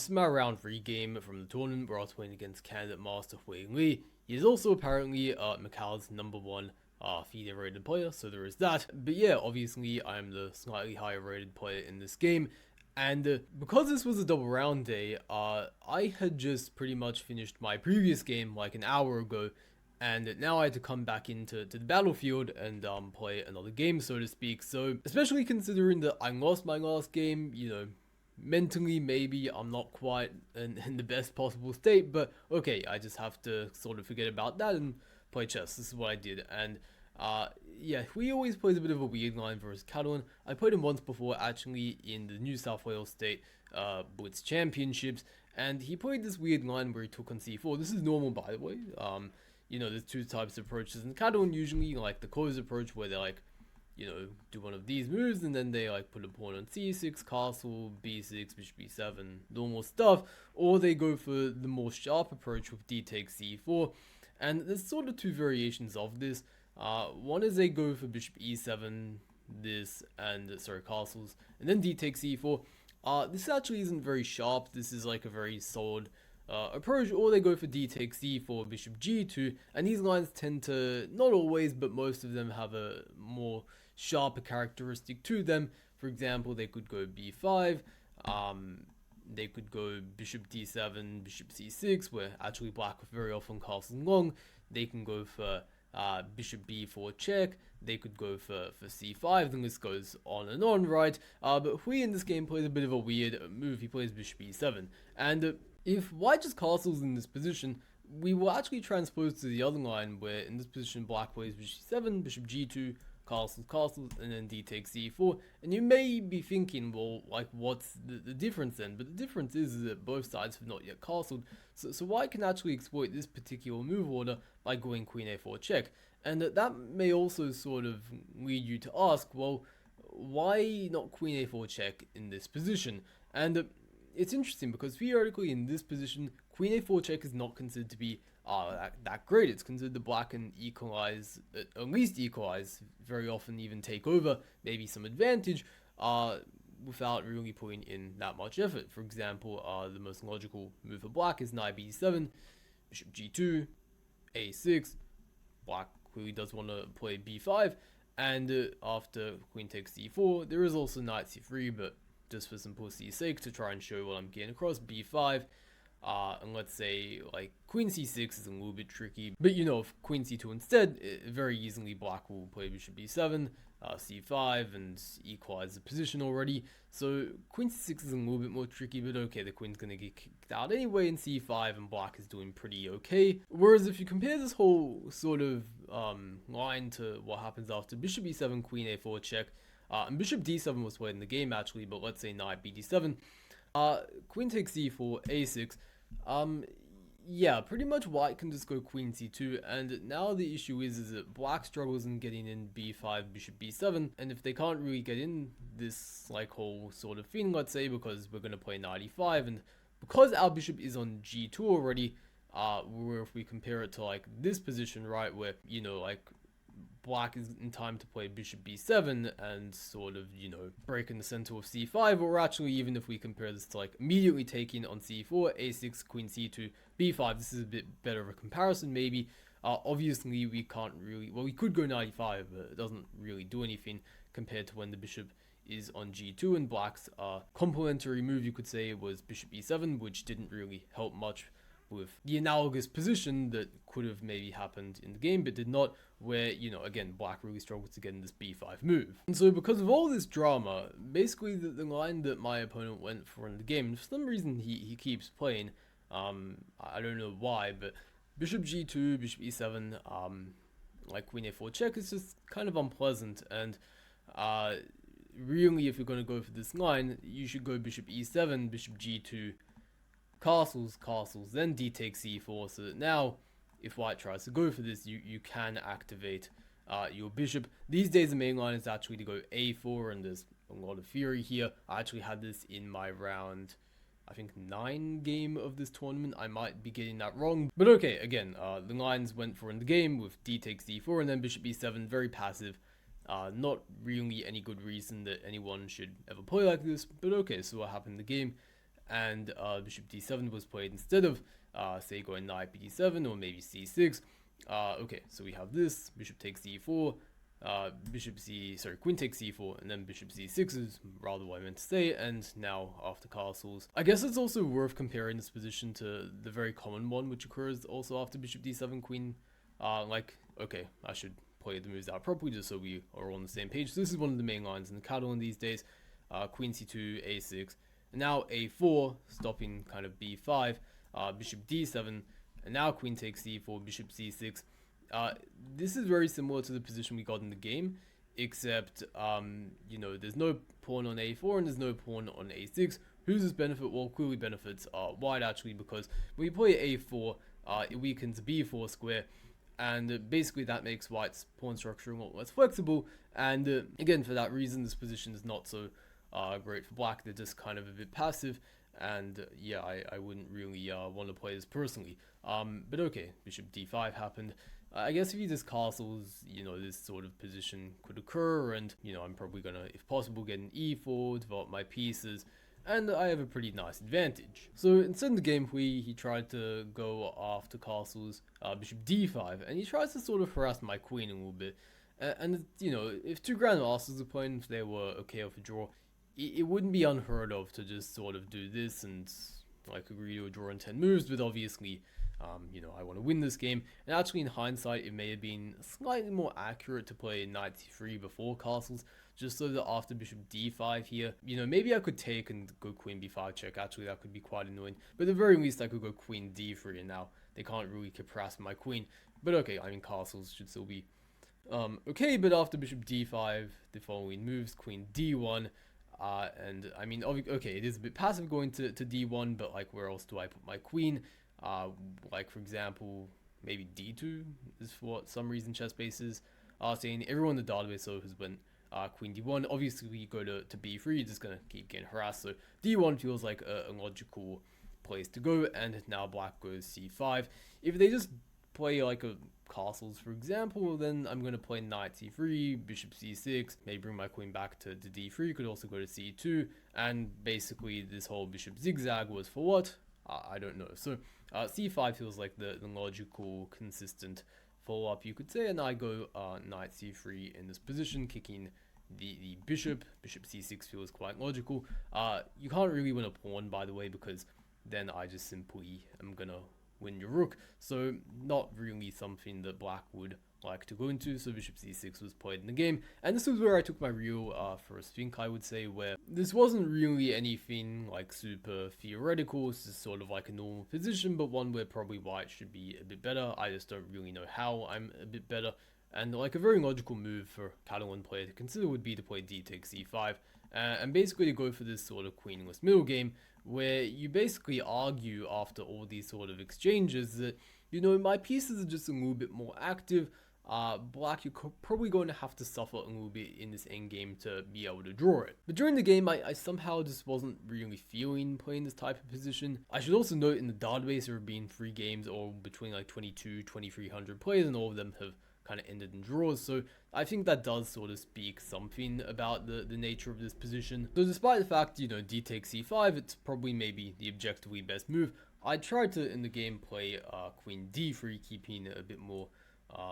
this is my round 3 game from the tournament where I was playing against candidate master Hui Li. He is also apparently Macau's #1 FIDE rated player, so there is that. But yeah, obviously I'm the slightly higher rated player in this game. And because this was a double round day, I had just pretty much finished my previous game like an hour ago. And now I had to come back into the battlefield and play another game, so to speak. So, especially considering that I lost my last game, you know, mentally maybe I'm not quite in the best possible state, but okay, I just have to sort of forget about that and play chess. This is what I did. And yeah, he always plays a bit of a weird line versus Catalan. I played him once before, actually, in the New South Wales State Blitz Championships, and he played this weird line where he took on c4. This is normal, by the way. You know, there's two types of approaches. In Catalan, usually, like the close approach, where they like, you know, do one of these moves, and then they like put a pawn on c6, castle, b6, bishop b7, normal stuff, or they go for the more sharp approach with d takes c4. And there's sort of two variations of this. One is they go for bishop e7, this, and sorry, castles, and then d takes e4. This actually isn't very sharp. This is like a very solid approach, or they go for d takes c4, bishop g2, and these lines tend to, not always, but most of them have a more sharper characteristic to them. For example, they could go b5, they could go bishop d7, bishop c6, where actually black very often castles long. They can go for bishop b4 check, they could go for c5, the list goes on and on, right? But Hui in this game plays a bit of a weird move. He plays bishop e7, and if white just castles in this position, we will actually transpose to the other line, where in this position black plays bishop e7, bishop g2, castles, and then d takes c4. And you may be thinking, well, like, what's the difference then? But the difference is that both sides have not yet castled, so white can actually exploit this particular move order by going queen a4 check. And that may also sort of lead you to ask, well, why not queen a4 check in this position? And it's interesting because theoretically in this position, queen a4 check is not considered to be that great. It's considered the black can equalize, at least equalize, very often even take over, maybe some advantage, without really putting in that much effort. For example, the most logical move for black is knight b7, bishop g2, a6. Black clearly does want to play b5, and after queen takes c4, there is also knight c3, but just for simplicity's sake, to try and show what I'm getting across, b5, and let's say like queen c6 is a little bit tricky, but you know, if queen c2 instead, very easily black will play bishop b7, c5, and equalize the position already. So queen c6 is a little bit more tricky, but okay, the queen's gonna get kicked out anyway in c5, and black is doing pretty okay. Whereas if you compare this whole sort of line to what happens after bishop e7, queen a4 check, and bishop d7 was played in the game actually, but let's say knight bd7, queen takes c4, a6, yeah, pretty much white can just go queen c2, and now the issue is that black struggles in getting in b5, bishop b7, and if they can't really get in this like whole sort of thing, let's say, because we're going to play knight e5, and because our bishop is on g2 already, where if we compare it to like this position, right, where, you know, like black is in time to play bishop b7 and sort of, you know, break in the center of c5, or actually even if we compare this to like immediately taking on c4, a6, queen c2, b5, this is a bit better of a comparison maybe. Obviously we can't really, well, we could go knight e5, but it doesn't really do anything compared to when the bishop is on g2, and black's complementary move, you could say, was bishop e7, which didn't really help much with the analogous position that could have maybe happened in the game but did not, where, you know, again, black really struggled to get in this b5 move. And so because of all this drama, basically the line that my opponent went for in the game, and for some reason he keeps playing, I don't know why, but bishop g2, bishop e7, like queen a4 check is just kind of unpleasant. And really, if you're going to go for this line, you should go bishop e7, bishop g2, castles, then d takes c4, so that now if white tries to go for this, you can activate your bishop. These days the main line is actually to go a4, and there's a lot of theory here. I actually had this in my round, I think 9 game of this tournament. I might be getting that wrong, but okay, again, the lines went for in the game with d takes c4 and then bishop e7, very passive. Not really any good reason that anyone should ever play like this, but okay, so what happened in the game. and bishop d7 was played instead of say going knight b7 or maybe c6. Okay, so we have this, bishop takes d4, queen takes c4, and then bishop c6 is rather what I meant to say, and now after castles. I guess it's also worth comparing this position to the very common one, which occurs also after bishop d7, queen, okay, I should play the moves out properly just so we are on the same page. So this is one of the main lines in the Catalan these days, queen c2, a6, and now a4, stopping kind of b5, bishop d7, and now queen takes c4, bishop c6. This is very similar to the position we got in the game, except, you know, there's no pawn on a4 and there's no pawn on a6. Who's this benefit? Well, clearly benefits white, actually, because when we play a4, it weakens b4 square, and basically that makes white's pawn structure a lot less flexible, and again, for that reason, this position is not so great for black. They're just kind of a bit passive, and yeah, I wouldn't really want to play this personally. But okay, bishop d5 happened. I guess if he just castles, you know, this sort of position could occur, and, you know, I'm probably gonna, if possible, get an e4, develop my pieces, and I have a pretty nice advantage. So instead of the game, he tried to go after castles, bishop d5, and he tries to sort of harass my queen a little bit. And you know, if two grandmasters are playing, if they were okay with a draw, it wouldn't be unheard of to just sort of do this and like agree to a draw in 10 moves, but obviously, you know, I want to win this game. And actually, in hindsight, it may have been slightly more accurate to play knight c3 before castles, just so that after bishop d5 here, you know, maybe I could take and go queen b5 check. Actually, that could be quite annoying. But at the very least, I could go queen d3, and now they can't really keep harassing my queen. But okay, I mean, castles should still be okay. But after bishop d5, the following moves, queen d1. And I mean, okay, it is a bit passive going to d1, but like, where else do I put my queen? Like, for example, maybe d2 is for what some reason chess bases are saying. Everyone in the database so has been queen d1. Obviously, we go to b3, you're just gonna keep getting harassed. So d1 feels like a logical place to go, and now black goes c5. If they just play like a castles, for example, then I'm going to play knight c3, bishop c6, maybe bring my queen back to d3, could also go to c2, and basically this whole bishop zigzag was for what? I don't know. So c5 feels like the logical, consistent follow-up, you could say, and I go knight c3 in this position, kicking the bishop. Bishop c6 feels quite logical. You can't really win a pawn, by the way, because then I just simply am going to win your rook, so not really something that black would like to go into. So bishop c6 was played in the game, and this was where I took my real first think, I would say, where this wasn't really anything like super theoretical. It's just sort of like a normal position, but one where probably white should be a bit better. I just don't really know how I'm a bit better, and like a very logical move for Catalan player to consider would be to play d takes c5, and basically to go for this sort of queenless middle game, where you basically argue after all these sort of exchanges that, you know, my pieces are just a little bit more active. Black, you're probably going to have to suffer a little bit in this endgame to be able to draw it. But during the game, I somehow just wasn't really feeling playing this type of position. I should also note in the database there have been 3 games all between like 2,300 players, and all of them have kind of ended in draws, so I think that does sort of speak something about the nature of this position. So despite the fact, you know, d takes c5, it's probably maybe the objectively best move, I tried to, in the game, play queen d3, keeping a bit more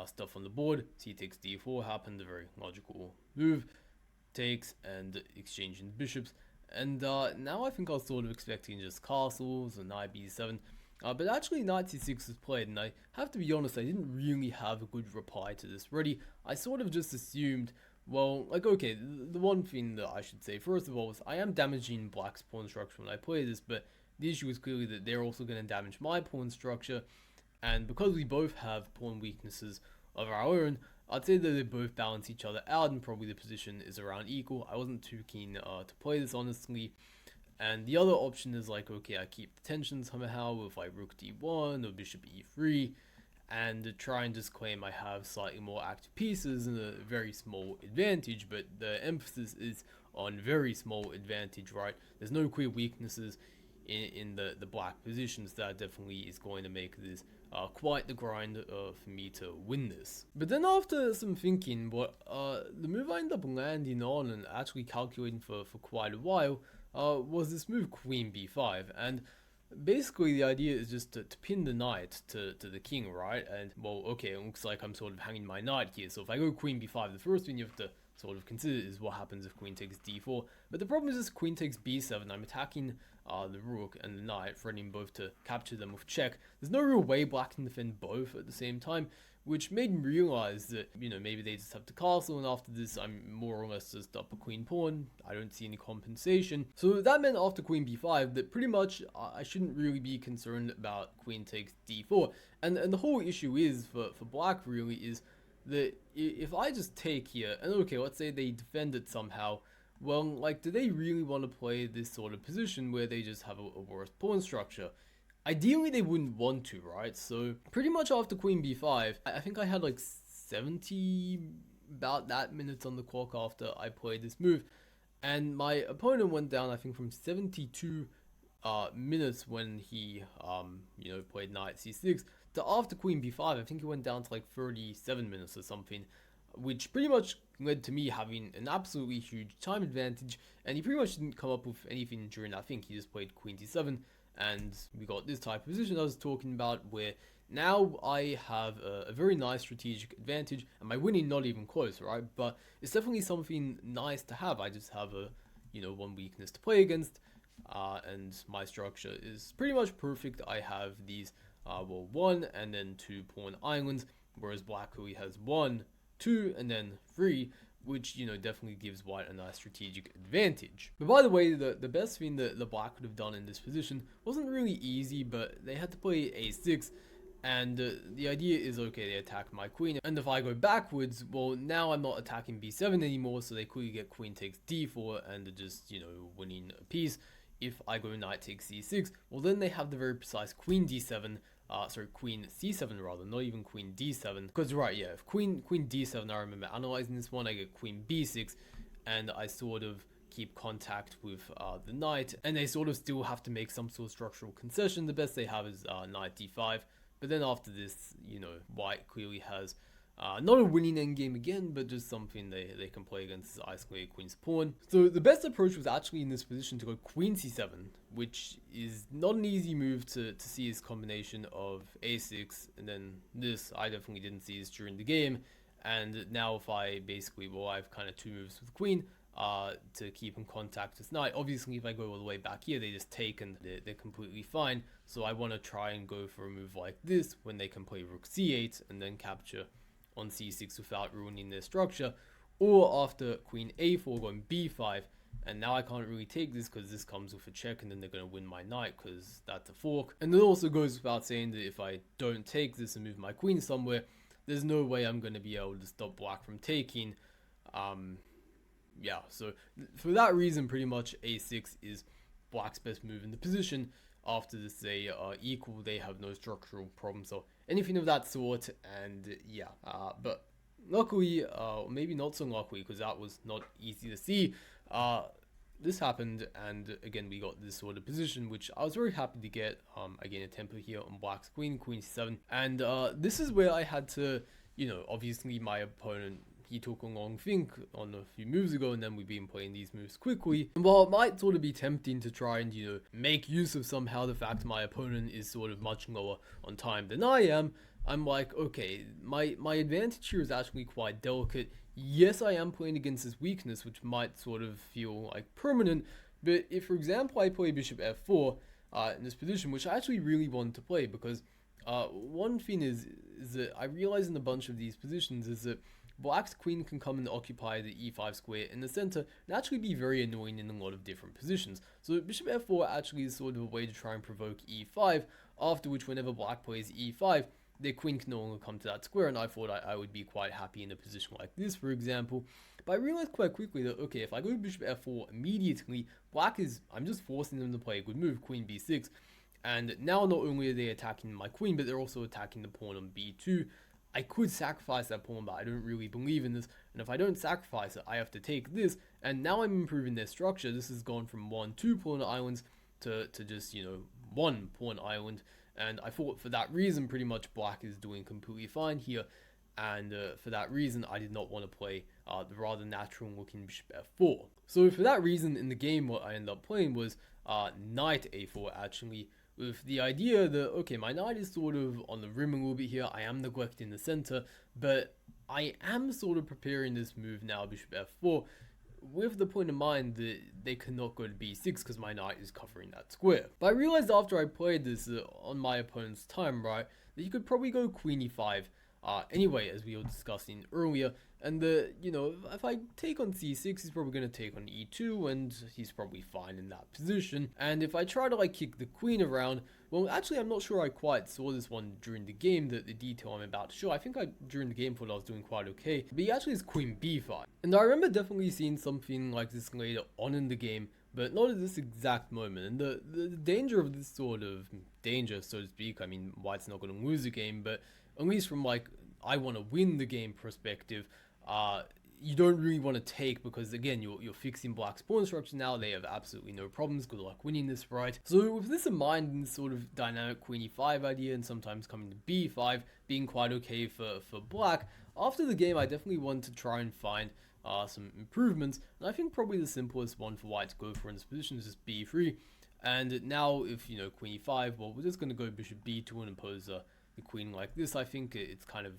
stuff on the board. C takes d4 happened, a very logical move, takes, and exchanging bishops, and now I think I was sort of expecting just castles and knight b7. But actually knight c6 was played, and I have to be honest, I didn't really have a good reply to this ready. I sort of just assumed, well, like, okay, the one thing that I should say first of all is I am damaging black's pawn structure when I play this, but the issue is clearly that they're also going to damage my pawn structure, and because we both have pawn weaknesses of our own, I'd say that they both balance each other out, and probably the position is around equal. I wasn't too keen to play this, honestly. And the other option is like, okay, I keep the tension somehow with like rook d1 or bishop e3, and try and just claim I have slightly more active pieces and a very small advantage, but the emphasis is on very small advantage, right? There's no clear weaknesses in the black positions. That definitely is going to make this quite the grind for me to win this. But then after some thinking, the move I ended up landing on and actually calculating for quite a while was this move queen b5, and basically the idea is just to pin the knight to the king, right? And well, okay, it looks like I'm sort of hanging my knight here, so if I go queen b5, the first thing you have to sort of consider is what happens if queen takes d4. But the problem is this queen takes b7, I'm attacking the rook and the knight, threatening both to capture them with check. There's no real way black can defend both at the same time, which made me realize that, you know, maybe they just have to castle, and after this I'm more or less just up a queen pawn. I don't see any compensation. So that meant after queen b5 that pretty much I shouldn't really be concerned about queen takes d4. And the whole issue is, for black really, is that if I just take here, and okay, let's say they defend it somehow, well, like, do they really want to play this sort of position where they just have a worse pawn structure? Ideally, they wouldn't want to, right? So pretty much after queen b5, I think I had like 70 about that minutes on the clock after I played this move, and my opponent went down, I think, from 72 minutes when he you know, played knight c6 to after queen b5. I think it went down to like 37 minutes or something, which pretty much led to me having an absolutely huge time advantage, and he pretty much didn't come up with anything during that. I think he just played queen d7, and we got this type of position I was talking about, where now I have a very nice strategic advantage, and my winning not even close, right? But it's definitely something nice to have. I just have a, you know, one weakness to play against, and my structure is pretty much perfect. I have these well, 1 and then 2 pawn islands, whereas black only has 1, 2, and then 3, which, you know, definitely gives white a nice strategic advantage. But by the way, the best thing that the black could have done in this position wasn't really easy, but they had to play a6, and the idea is, okay, they attack my queen, and if I go backwards, well, now I'm not attacking b7 anymore, so they clearly get queen takes d4, and they're just, you know, winning a piece. If I go knight takes c6, well, then they have the very precise queen d7, sorry, queen c7 rather, not even queen d7. Because, right, yeah, if queen d7, I remember analyzing this one, I get queen b6, and I sort of keep contact with the knight, and they sort of still have to make some sort of structural concession. The best they have is knight d5, but then after this, you know, white clearly has not a winning endgame again, but just something they can play against this isolated queen's pawn. So the best approach was actually in this position to go queen c7, which is not an easy move to see this combination of a6, and then this, I definitely didn't see this during the game. And now if I basically, well, I have kind of two moves with the queen to keep in contact with knight. Obviously, if I go all the way back here, they just take and they're completely fine. So I want to try and go for a move like this when they can play rook c8 and then capture on c6 without ruining their structure, or after queen a4 going b5, and now I can't really take this because this comes with a check, and then they're going to win my knight because that's a fork. And it also goes without saying that if I don't take this and move my queen somewhere, there's no way I'm going to be able to stop black from taking. Yeah, so for that reason, pretty much a6 is black's best move in the position. After this, they are equal, they have no structural problems or anything of that sort, and yeah, but luckily, maybe not so luckily, because that was not easy to see, this happened, and again, we got this sort of position, which I was very happy to get. I gained a tempo here on black's queen, queen c7, and this is where I had to, you know, obviously my opponent, he took a long think on a few moves ago, and then we've been playing these moves quickly. And while it might sort of be tempting to try and, you know, make use of somehow the fact my opponent is sort of much lower on time than I am, I'm like, okay, my advantage here is actually quite delicate. Yes, I am playing against this weakness, which might sort of feel like permanent, but if, for example, I play bishop f4 in this position, which I actually really want to play, because one thing is that I realize in a bunch of these positions is that black's queen can come and occupy the e5 square in the center and actually be very annoying in a lot of different positions. So bishop f4 actually is sort of a way to try and provoke e5, after which whenever black plays e5, their queen can no longer come to that square, and I thought I would be quite happy in a position like this, for example. But I realized quite quickly that, okay, if I go bishop f4 immediately, I'm just forcing them to play a good move, queen b6, and now not only are they attacking my queen, but they're also attacking the pawn on b2. I could sacrifice that pawn, but I don't really believe in this, and if I don't sacrifice it, I have to take this, and now I'm improving their structure. This has gone from 2 pawn islands to just, you know, 1 pawn island, and I thought for that reason pretty much black is doing completely fine here, and for that reason I did not want to play the rather natural looking bishop f4. So for that reason, in the game, what I ended up playing was knight a4 actually, with the idea that, okay, my knight is sort of on the rim a little bit here, I am neglecting the center, but I am sort of preparing this move now, bishop f4, with the point in mind that they cannot go to b6 because my knight is covering that square. But I realized after I played this on my opponent's time, right, that you could probably go queen e5 anyway, as we were discussing earlier, and you know, if I take on c6, he's probably going to take on e2, and he's probably fine in that position. And if I try to like kick the queen around, well, actually I'm not sure I quite saw this one during the game, the detail I'm about to show. I think during the game thought I was doing quite okay, but he actually is queen b5. And I remember definitely seeing something like this later on in the game, but not at this exact moment. And the danger of this sort of danger, so to speak, I mean, White's not going to lose the game, but at least from like, I want to win the game perspective, you don't really want to take, because again, you're fixing Black's pawn structure now. They have absolutely no problems. Good luck winning this, right? So with this in mind, and this sort of dynamic queen e5 idea, and sometimes coming to b5 being quite okay for Black, after the game I definitely want to try and find some improvements, and I think probably the simplest one for White to go for in this position is just b3. And now if, you know, queen e5, well, we're just going to go bishop b2 and impose the queen like this. I think it's kind of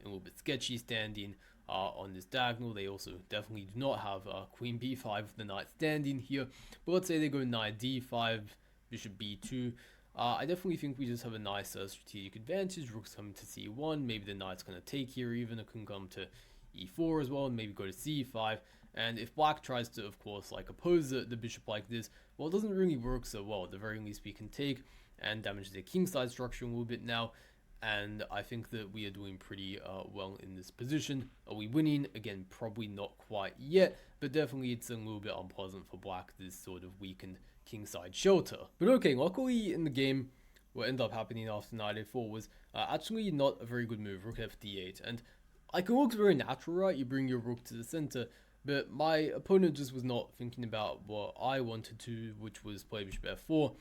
a little bit sketchy standing on this diagonal. They also definitely do not have queen b5 with the knight standing here. But let's say they go knight d5, bishop b2. I definitely think we just have a nice strategic advantage. Rook's coming to c1. Maybe the knight's going to take here even. It can come to e4 as well, and maybe go to c5. And if Black tries to, of course, like oppose the bishop like this, well, it doesn't really work so well. At the very least, we can take and damage the kingside structure a little bit now. And I think that we are doing pretty well in this position. Are we winning? Again, probably not quite yet, but definitely it's a little bit unpleasant for Black, this sort of weakened kingside shelter. But okay, luckily in the game, what ended up happening after knight a4 was actually not a very good move, rook fd8. And like, it looks very natural, right? You bring your rook to the center, but my opponent just was not thinking about what I wanted to, which was play bishop f4.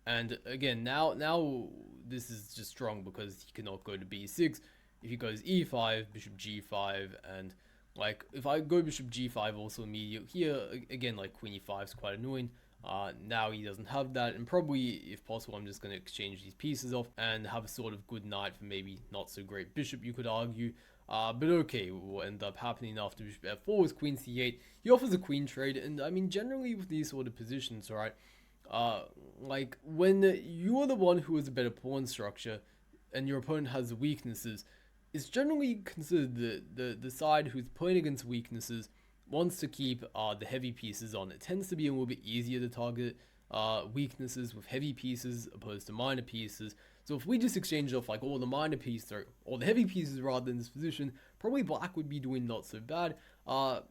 And again, now this is just strong because he cannot go to b6. If he goes e5, bishop g5, and like if I go bishop g5 also immediately here, again, like queen e5 is quite annoying. Now he doesn't have that, and probably, if possible, I'm just going to exchange these pieces off and have a sort of good knight for maybe not so great bishop, you could argue. But okay, what ended up happening after bishop f4 was queen c8. He offers a queen trade, and I mean, generally with these sort of positions, right, like when you're the one who has a better pawn structure and your opponent has weaknesses, it's generally considered the side who's playing against weaknesses wants to keep the heavy pieces on. It tends to be a little bit easier to target weaknesses with heavy pieces opposed to minor pieces. So if we just exchange off like all the minor pieces, or all the heavy pieces rather in this position, probably Black would be doing not so bad. But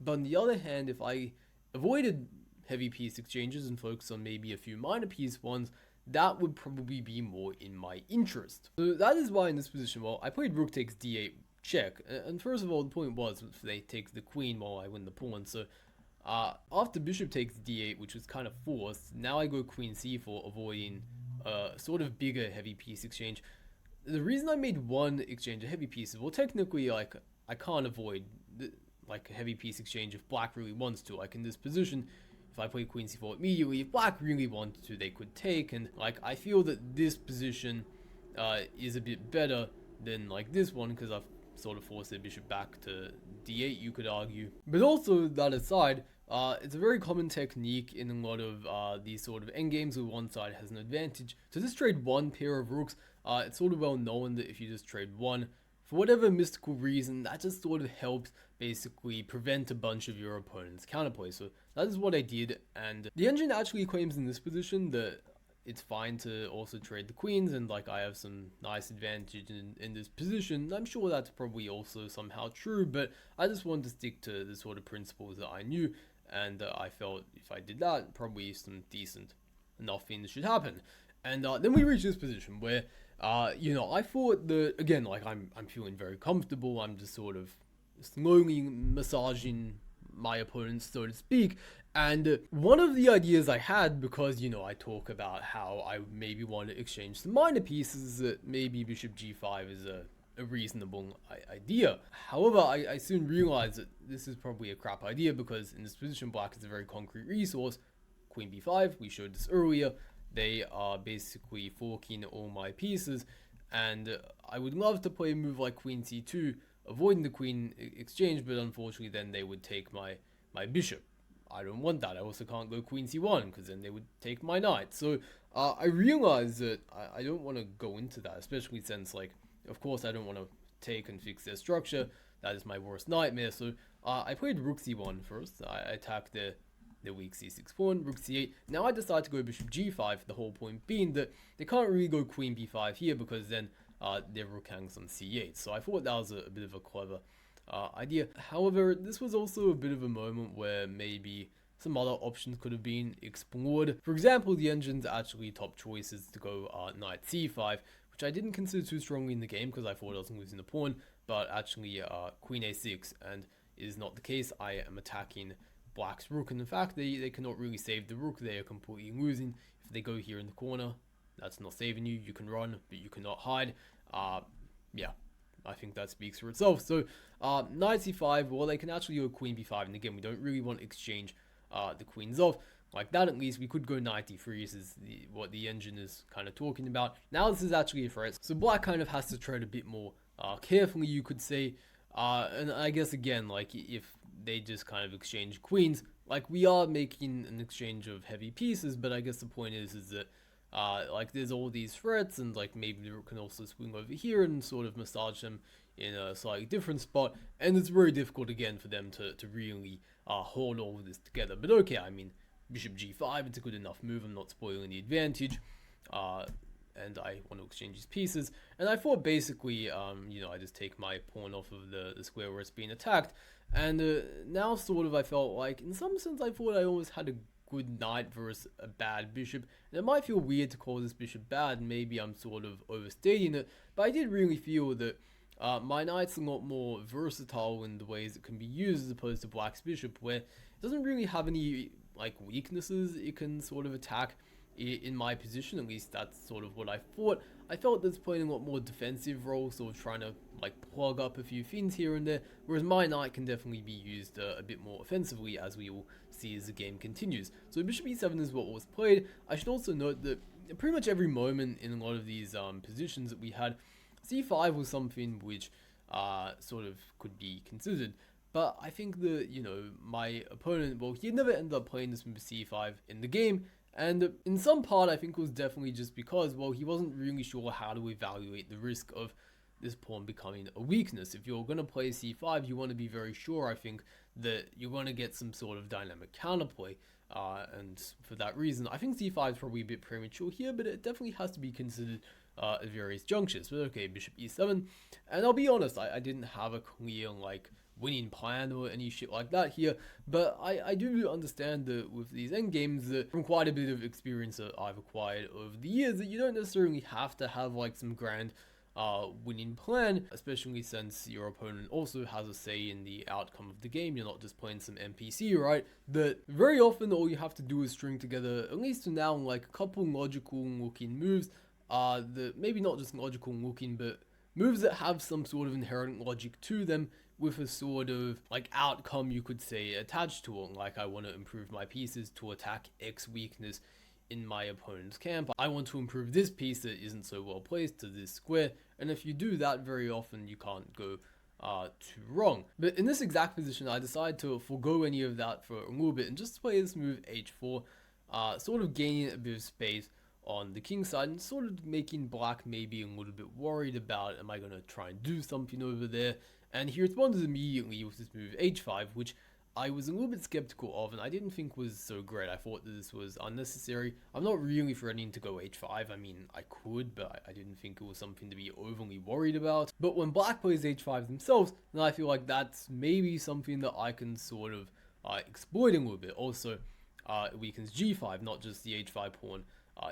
on the other hand, if I avoided heavy piece exchanges and focus on maybe a few minor piece ones, that would probably be more in my interest. So that is why in this position, well, I played rook takes d8 check, and first of all, the point was they take the queen while I win the pawn. So after bishop takes d8, which was kind of forced, now I go queen c4, avoiding sort of bigger heavy piece exchange. The reason I made one exchange of heavy pieces, well, technically, like, I can't avoid like a heavy piece exchange if Black really wants to. Like in this position, if I play queen c4 immediately, if Black really wanted to, they could take. And like, I feel that this position is a bit better than like this one, because I've sort of forced the bishop back to d8, you could argue. But also, that aside, it's a very common technique in a lot of these sort of endgames where one side has an advantage to just trade one pair of rooks. It's sort of well known that if you just trade one, for whatever mystical reason, that just sort of helps basically prevent a bunch of your opponent's counterplay. So that is what I did, and the engine actually claims in this position that it's fine to also trade the queens, and like I have some nice advantage in this position. I'm sure that's probably also somehow true, but I just wanted to stick to the sort of principles that I knew, and I felt if I did that, probably some decent enough things should happen. And then we reach this position where you know, I thought that, again, like I'm feeling very comfortable. I'm just sort of slowly massaging my opponents, so to speak. And one of the ideas I had, because, you know, I talk about how I maybe want to exchange some minor pieces, that maybe bishop g5 is a a reasonable idea. However, I soon realized that this is probably a crap idea because in this position, black is a very concrete resource. Queen b5, we showed this earlier, they are basically forking all my pieces, and I would love to play a move like queen c2, avoiding the queen exchange, but unfortunately then they would take my bishop. I don't want that. I also can't go queen c1 because then they would take my knight. So I realized that I don't want to go into that, especially since, like, of course I don't want to take and fix their structure. That is my worst nightmare. So I played rook c1 first. I attacked the weak c6 pawn, rook c8. Now I decide to go bishop g5, the whole point being that they can't really go queen b5 here because then their rook hangs on c8. So I thought that was a bit of a clever idea. However, this was also a bit of a moment where maybe some other options could have been explored. For example, the engine's actually top choice is to go knight c5, which I didn't consider too strongly in the game because I thought I was losing the pawn, but actually queen a6, and it is not the case. I am attacking black's rook, and in fact they cannot really save the rook. They are completely losing. If they go here in the corner, that's not saving you. You can run, but you cannot hide. Yeah, I think that speaks for itself. So knight c5, well, they can actually go queen b5, and again, we don't really want to exchange the queens off. Like that, at least we could go knight d3. This is what the engine is kind of talking about. Now this is actually a threat, so black kind of has to tread a bit more carefully, you could say. And I guess again, like if they just kind of exchange queens, like we are making an exchange of heavy pieces, but I guess the point is that like there's all these threats, and like maybe the rook can also swing over here and sort of massage them in a slightly different spot, and it's very difficult again for them to really hold all of this together. But okay, I mean, bishop g5, it's a good enough move. I'm not spoiling the advantage, and I want to exchange these pieces. And I thought basically, you know, I just take my pawn off of the square where it's being attacked, and now sort of I felt like, in some sense, I thought I almost had a good knight versus a bad bishop, and it might feel weird to call this bishop bad, and maybe I'm sort of overstating it, but I did really feel that my knight's a lot more versatile in the ways it can be used as opposed to black's bishop, where it doesn't really have any like weaknesses it can sort of attack in my position. At least that's sort of what I thought. I felt that's playing a lot more defensive role, sort of trying to like plug up a few things here and there, whereas my knight can definitely be used a bit more offensively, as we will see as the game continues. So bishop e7 is what was played. I should also note that pretty much every moment in a lot of these positions that we had, c5 was something which sort of could be considered. But I think that, you know, my opponent, well, he never ended up playing this move c5 in the game, and in some part I think it was definitely just because, well, he wasn't really sure how to evaluate the risk of this pawn becoming a weakness. If you're going to play c5, you want to be very sure, I think, that you're going to get some sort of dynamic counterplay, and for that reason, I think c5 is probably a bit premature here, but it definitely has to be considered at various junctures. But okay, bishop e7, and I'll be honest, I didn't have a clear, like, winning plan or any shit like that here, but I do understand that with these endgames, that from quite a bit of experience that I've acquired over the years, that you don't necessarily have to have like some grand winning plan, especially since your opponent also has a say in the outcome of the game. You're not just playing some NPC, right? That very often all you have to do is string together, at least to now, like a couple logical looking moves, that maybe not just logical looking, but moves that have some sort of inherent logic to them, with a sort of like outcome, you could say, attached to it. Like, I want to improve my pieces to attack X weakness in my opponent's camp. I want to improve this piece that isn't so well placed to this square, and if you do that very often, you can't go too wrong. But in this exact position, I decided to forego any of that for a little bit and just play this move h4, sort of gaining a bit of space on the king side, and sort of making black maybe a little bit worried about, am I going to try and do something over there? And he responded immediately with this move h5, which I was a little bit skeptical of, and I didn't think was so great. I thought that this was unnecessary. I'm not really threatening to go h5. I mean, I could, but I didn't think it was something to be overly worried about. But when black plays h5 themselves, then I feel like that's maybe something that I can sort of exploit a little bit. Also, it weakens g5, not just the h5 pawn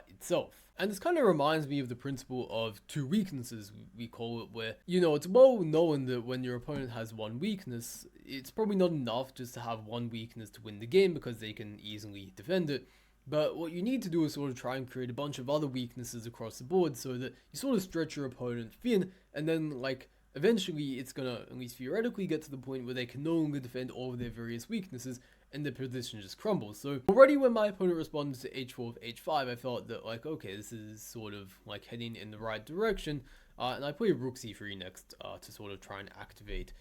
itself. And this kind of reminds me of the principle of two weaknesses, we call it, where, you know, it's well known that when your opponent has one weakness, it's probably not enough just to have one weakness to win the game, because they can easily defend it. But what you need to do is sort of try and create a bunch of other weaknesses across the board, so that you sort of stretch your opponent thin, and then, like, eventually it's gonna, at least theoretically, get to the point where they can no longer defend all of their various weaknesses and the position just crumbles. So already when my opponent responded to h4 with h5, I felt that like, okay, this is sort of like heading in the right direction, and I played rook c3 next to sort of try and activate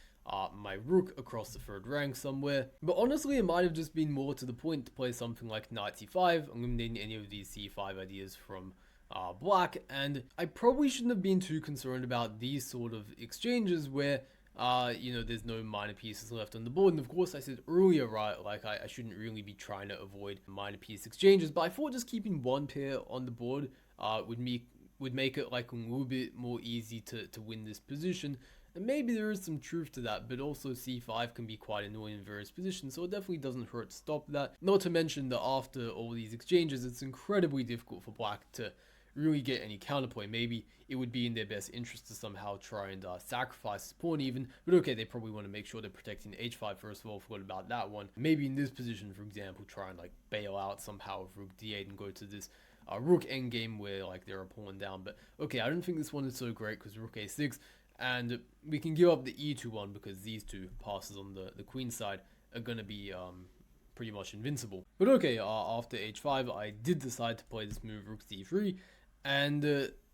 my rook across the third rank somewhere. But honestly, it might have just been more to the point to play something like knight c5, eliminating any of these c5 ideas from black, and I probably shouldn't have been too concerned about these sort of exchanges where you know, there's no minor pieces left on the board. And of course, I said earlier, right, like I shouldn't really be trying to avoid minor piece exchanges, but I thought just keeping one pair on the board would make it like a little bit more easy to win this position. And maybe there is some truth to that, but also c5 can be quite annoying in various positions, so it definitely doesn't hurt to stop that. Not to mention that after all these exchanges, it's incredibly difficult for black to really get any counterplay. Maybe it would be in their best interest to somehow try and sacrifice this pawn even, but okay, they probably want to make sure they're protecting h5 first of all. Forgot about that one. Maybe in this position, for example, try and like bail out somehow with rook d8 and go to this rook endgame where like they're a pawn down. But okay, I don't think this one is so great because rook a6, and we can give up the e2 one because these two passes on the queen side are gonna be pretty much invincible. But okay, after h5, I did decide to play this move rook c3, and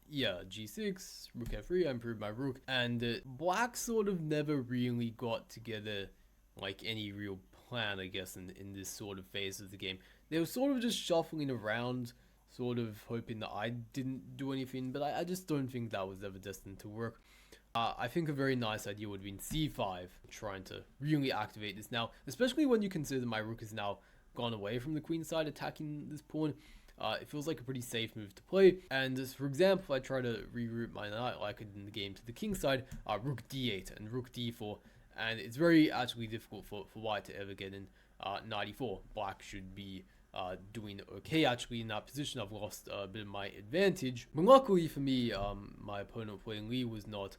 yeah, g6, rook f3, I improved my rook, and black sort of never really got together like any real plan, I guess, in this sort of phase of the game. They were sort of just shuffling around, sort of hoping that I didn't do anything, but I just don't think that was ever destined to work. I think a very nice idea would have been c5, trying to really activate this now, especially when you consider my rook is now gone away from the queen side attacking this pawn. It feels like a pretty safe move to play, and as for example, if I try to reroute my knight like I did in the game to the king side, rook d8 and rook d4, and it's very actually difficult for white to ever get in knight e4. Black should be doing okay actually in that position. I've lost a bit of my advantage, but luckily for me, my opponent Hui Li was not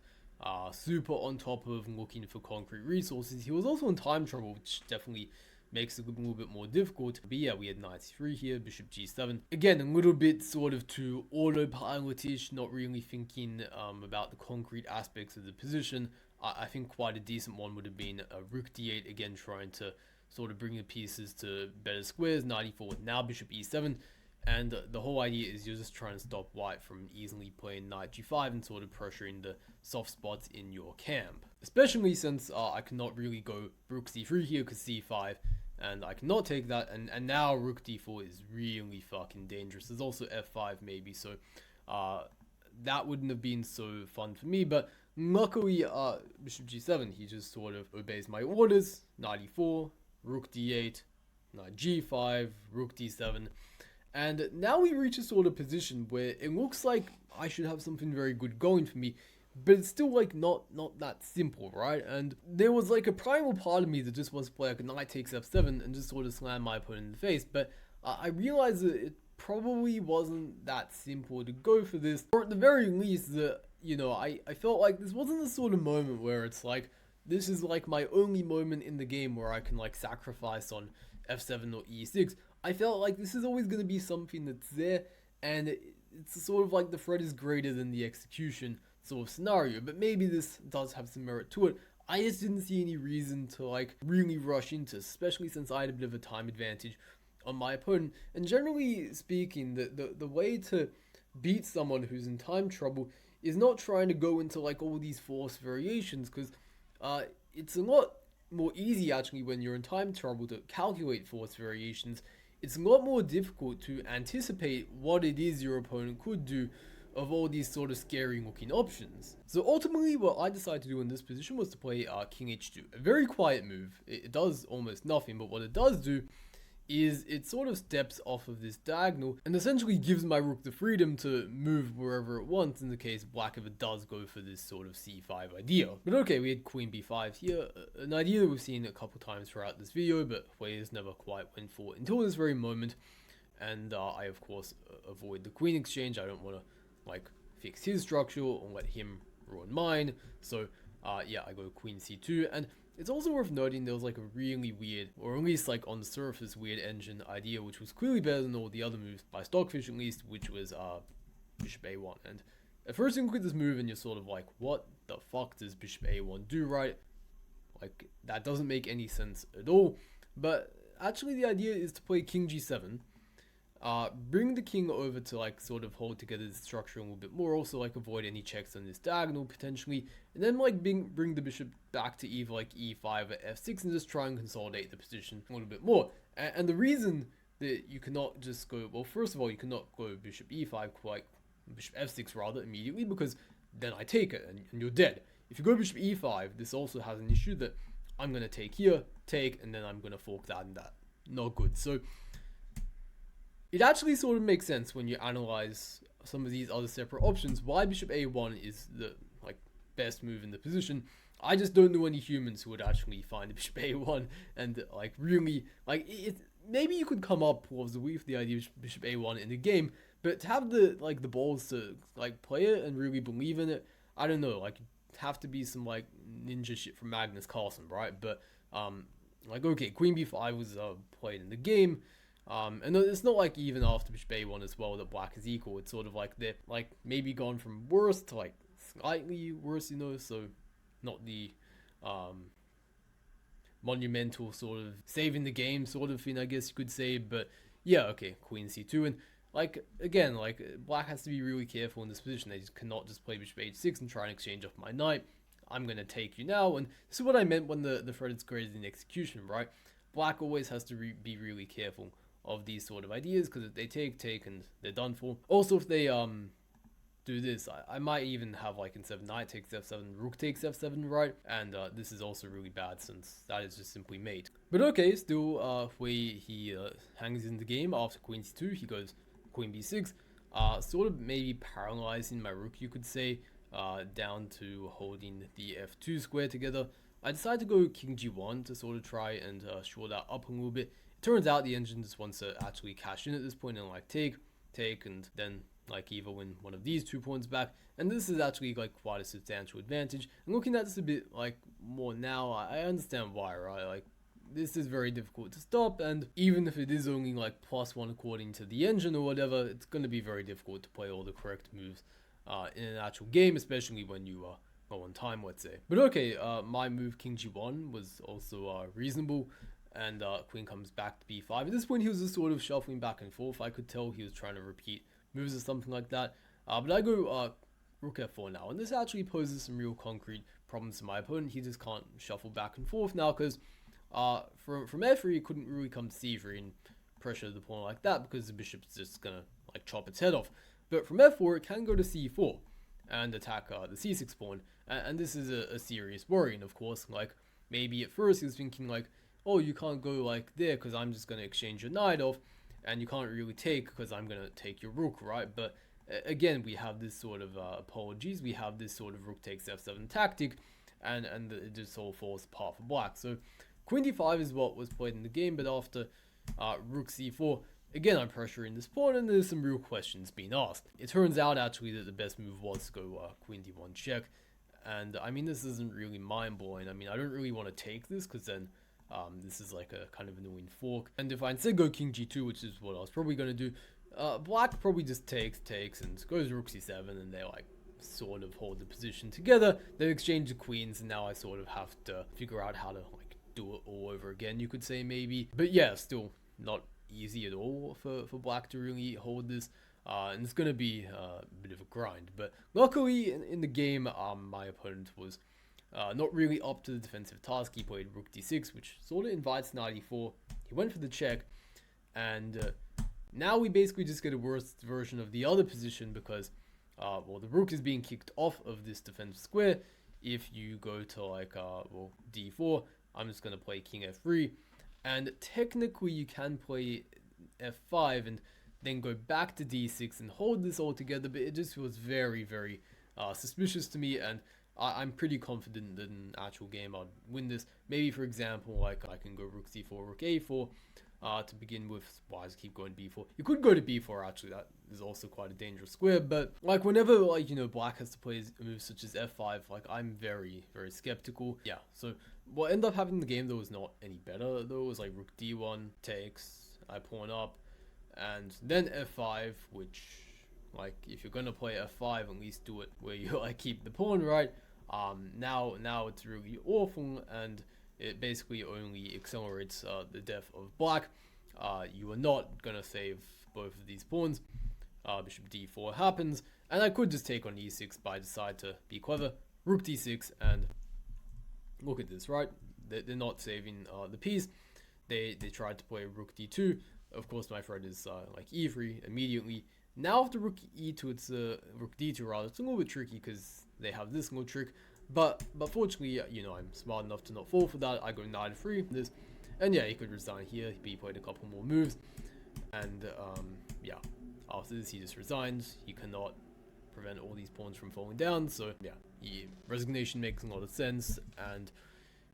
super on top of looking for concrete resources. He was also in time trouble, which definitely makes it a little bit more difficult. But yeah, we had knight c3 here, bishop g7. Again, a little bit sort of too autopilot-ish, not really thinking about the concrete aspects of the position. I think quite a decent one would have been a rook d8, again trying to sort of bring the pieces to better squares, knight e4, now bishop e7. And the whole idea is you're just trying to stop white from easily playing knight g5 and sort of pressuring the soft spots in your camp. Especially since I cannot really go rook c3 here because c5, and I cannot take that, and now rook d4 is really fucking dangerous. There's also f5 maybe, so that wouldn't have been so fun for me, but luckily bishop g7, he just sort of obeys my orders, knight e4, rook d8, knight g5, rook d7, and now we reach a sort of position where it looks like I should have something very good going for me, but it's still like not that simple, right? And there was like a primal part of me that just wants to play like a knight takes f7 and just sort of slam my opponent in the face, but I realized that it probably wasn't that simple to go for this, or at the very least that, you know, I felt like this wasn't the sort of moment where it's like, this is like my only moment in the game where I can like sacrifice on f7 or e6. I felt like this is always going to be something that's there, and it's sort of like the threat is greater than the execution sort of scenario, but maybe this does have some merit to it. I just didn't see any reason to like really rush into, especially since I had a bit of a time advantage on my opponent. And generally speaking, the way to beat someone who's in time trouble is not trying to go into like all these forced variations, because it's a lot more easy actually when you're in time trouble to calculate forced variations. It's a lot more difficult to anticipate what it is your opponent could do of all these sort of scary looking options. So ultimately what I decided to do in this position was to play king h2. A very quiet move. It does almost nothing, but what it does do is it sort of steps off of this diagonal and essentially gives my rook the freedom to move wherever it wants in the case black ever does go for this sort of c5 idea. But okay, we had queen b5 here, an idea that we've seen a couple times throughout this video, but Hui's never quite went for it until this very moment. And I of course avoid the queen exchange. I don't want to like fix his structure or let him ruin mine. So yeah, I go queen c2, and it's also worth noting there was like a really weird, or at least like on the surface weird engine idea, which was clearly better than all the other moves by Stockfish at least, which was bishop a1. And At first you look at this move and you're sort of like, what the fuck does bishop a1 do, right? Like, that doesn't make any sense at all. But actually the idea is to play king g7, bring the king over to like sort of hold together the structure a little bit more, also like avoid any checks on this diagonal potentially, and then like bring the bishop back to either like e5 or f6 and just try and consolidate the position a little bit more. And the reason that you cannot just go, well, first of all, you cannot go bishop e5 quite, bishop f6 rather, immediately, because then I take it and you're dead. If you go bishop e5, this also has an issue that I'm going to take here, take, and then I'm going to fork that and that. Not good. So it actually sort of makes sense when you analyze some of these other separate options why bishop a1 is the like best move in the position. I just don't know any humans who would actually find bishop a1 and like really like it. Maybe you could come up plausibly with the idea of bishop a1 in the game, but to have the like the balls to like play it and really believe in it, I don't know. Like, have to be some like ninja shit from Magnus Carlsen, right? But like, okay, queen b5 was played in the game. And it's not like even after bishop a1 as well that black is equal. It's sort of like they're like maybe gone from worse to like slightly worse, you know, so not the monumental sort of saving the game sort of thing, I guess you could say. But yeah, okay, queen c2, and like again, like black has to be really careful in this position. They just cannot just play bishop h6 and try and exchange off my knight. I'm gonna take you now, and this is what I meant when the threat is greater than execution, right? Black always has to be really careful of these sort of ideas, because if they take and they're done for. Also, if they do this, I might even have like instead of knight takes f7, rook takes f7, right? And this is also really bad since that is just simply mate. But okay, still Hui, he hangs in the game after queen c2. He goes queen b6, sort of maybe paralyzing my rook, you could say, down to holding the f2 square together. I decided to go king g1 to sort of try and shore that up a little bit. It turns out the engine just wants to actually cash in at this point and like take, and then like either win one of these 2 points back, and this is actually like quite a substantial advantage. And looking at this a bit like more now, I understand why, right? Like, this is very difficult to stop, and even if it is only like +1 according to the engine or whatever, it's going to be very difficult to play all the correct moves in an actual game, especially when you go on time, let's say. But okay, my move king g1 was also reasonable, and queen comes back to b5. At this point, he was just sort of shuffling back and forth. I could tell he was trying to repeat moves or something like that. But I go rook f4 now, and this actually poses some real concrete problems to my opponent. He just can't shuffle back and forth now, because from f3 he couldn't really come to c3 and pressure the pawn like that, because the bishop's just gonna like chop its head off. But from f4 it can go to c4 and attack the c6 pawn, and this is a serious worry. And of course, like, maybe at first he was thinking like, oh, you can't go like there because I'm just gonna exchange your knight off, and you can't really take because I'm gonna take your rook, right? But again, we have this sort of apologies, we have this sort of rook takes f7 tactic, and it just all falls apart for black. So queen d5 is what was played in the game, but after rook c4, again I'm pressuring this pawn, and there's some real questions being asked. It turns out actually that the best move was to go queen d1 check, and I mean, this isn't really mind-blowing. I mean, I don't really want to take this because then this is like a kind of annoying fork. And if I instead go king g2, which is what I was probably going to do, black probably just takes and goes rook c7, and they like sort of hold the position together. They exchange the queens, and now I sort of have to figure out how to like do it all over again, you could say, maybe. But yeah, still not easy at all for black to really hold this. And it's going to be a bit of a grind. But luckily in the game, my opponent was not really up to the defensive task. He played rook d6, which sort of invites knight e4. He went for the check, and now we basically just get a worse version of the other position, because well, the rook is being kicked off of this defensive square. If you go to like well, d4, I'm just going to play king f3, and technically you can play f5 and then go back to d6 and hold this all together, but it just was very, very suspicious to me, and I'm pretty confident that in actual game I'd win this. Maybe, for example, like I can go rook c4, rook a4 to begin with. Why does it keep going b4? You could go to b4, actually. That is also quite a dangerous square. But like, whenever, like, you know, black has to play moves such as f5, like, I'm very, very skeptical. Yeah, so what ended up happening in the game, though, was not any better, though. It was like rook d1 takes, I pawn up, and then f5, which Like, if you're gonna play f5, at least do it where you like keep the pawn, right? Now it's really awful, and it basically only accelerates the death of black. You are not gonna save both of these pawns. Bishop d4 happens, and I could just take on e6, but I decide to be clever. Rook d6, and look at this, right? They're not saving the piece. They tried to play rook d2. Of course, my friend is like e3 immediately. Now after rook e2, it's rook d2 rather. It's a little bit tricky because they have this little trick. But fortunately, you know, I'm smart enough to not fall for that. I go knight 3 this, and yeah, he could resign here. He played a couple more moves, and yeah, after this he just resigns. He cannot prevent all these pawns from falling down. So yeah, resignation makes a lot of sense. And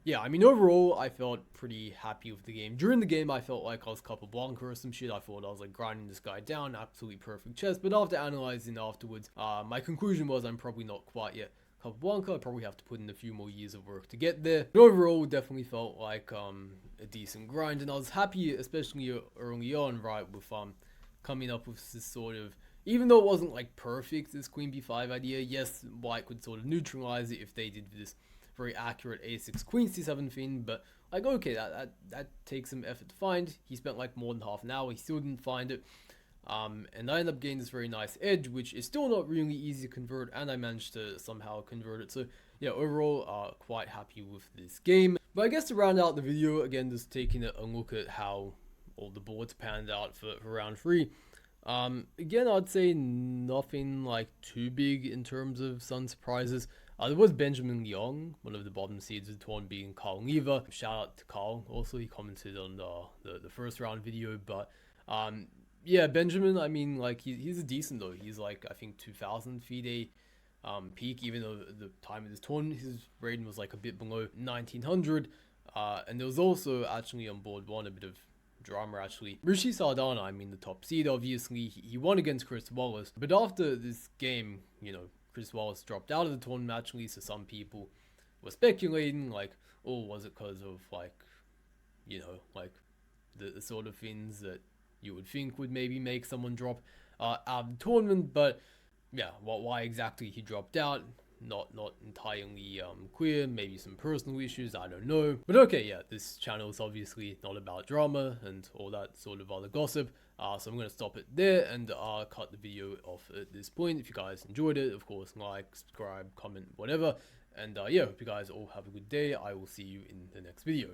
yeah, I mean, overall, I felt pretty happy with the game. During the game, I felt like I was Capablanca or some shit. I thought I was like grinding this guy down, absolutely perfect chess. But after analyzing afterwards, my conclusion was I'm probably not quite yet Capablanca. I probably have to put in a few more years of work to get there. But overall, definitely felt like a decent grind, and I was happy, especially early on, right, with coming up with this sort of, even though it wasn't like perfect, this queen b5 idea. Yes, white could sort of neutralize it if they did this very accurate a6 queen c7 thing, but like, okay, that takes some effort to find. He spent like more than half an hour, he still didn't find it. And I ended up getting this very nice edge, which is still not really easy to convert, and I managed to somehow convert it. So yeah, overall, quite happy with this game. But I guess to round out the video, again, just taking a look at how all the boards panned out for round 3. Again, I'd say nothing like too big in terms of some surprises. There was Benjamin Leong, one of the bottom seeds of the tournament, being Carl Lever. Shout out to Carl. Also, he commented on the first round video. But yeah, Benjamin, I mean, like, he's a decent though. He's like, I think 2000 FIDE peak, even though at the time of this tournament his rating was like a bit below 1900. And there was also actually on board one a bit of drama actually. Rishi Sardana, I mean the top seed, obviously he won against Chris Wallace, but after this game, you know, Chris Wallace dropped out of the tournament actually, so some people were speculating like, oh, was it because of like, you know, like the sort of things that you would think would maybe make someone drop out of the tournament. But yeah, why exactly he dropped out, not entirely clear. Maybe some personal issues, I don't know. But okay, yeah, this channel is obviously not about drama and all that sort of other gossip, so I'm gonna stop it there and cut the video off at this point. If you guys enjoyed it, of course, like, subscribe, comment, whatever. And yeah, hope you guys all have a good day. I will see you in the next video.